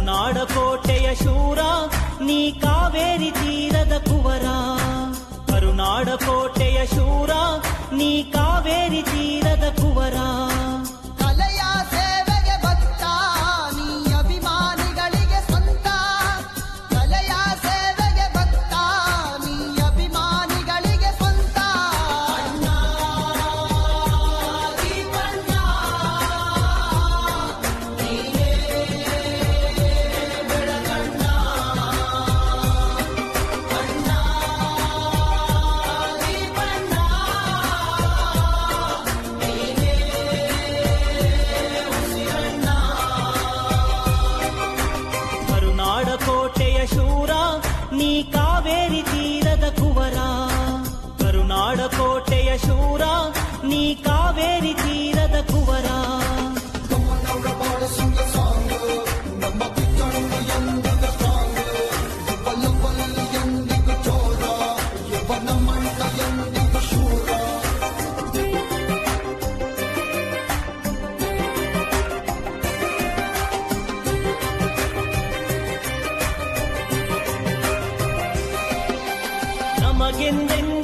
ಕರುನಾಡ ಕೋಟೆಯ ಶೂರ ನೀ ಕಾವೇರಿ ತೀರದ ಕುವರ. ಕರುನಾಡ ಕೋಟೆಯ ಶೂರ ನೀ ಕಾವೇರಿ ತೀರದ ಕುವರ. ಕಲೆಯ ಸೇವೆಗೆ ಭಕ್ತ ನೀ ಅಭಿಮಾನಿಗಳಿಗೆ ಸ್ವಂತ. ಕಲೆಯ ಸೇವೆಗೆ ಭಕ್ತ ನೀ ಅಭಿಮಾನಿಗಳಿಗೆ ಸ್ವಂತ. ಅಣ್ಣ ದೀಪಣ್ಣ ನೀನೇ ಬೆಳಗಣ್ಣ. ಅಣ್ಣ ದೀಪಣ್ಣ ನೀನೇ ಉಸಿರಣ್ಣ. ಕರುನಾಡ ಕೋಟೆಯ ಶೂರ ನೀ ಕಾವೇರಿ ತೀರದ ಕುವರ. ಕರುನಾಡ ಕೋಟೆಯ ಶೂರ ನೀ ಕಾವೇರಿ ತೀರದ ಕುವರ. ನಮ್ಮನವರ ಬಾಳ ಸಿಂಗ ಸಾಂಗ್ ನಮ್ಮ ಕಿಚ್ಚಣ್ಣ ಎಂದಿಗ ಸ್ಟ್ರಾಂಗ್. ಬಲ್ಲಬಲ್ಲಿ ಎಂದಿಗ ಚೋರ ಯುವನ ಮಂಡ ಎಂದಿಗ ಶೂರ. ನಮಗೆಂದೆಂದಿಗೂ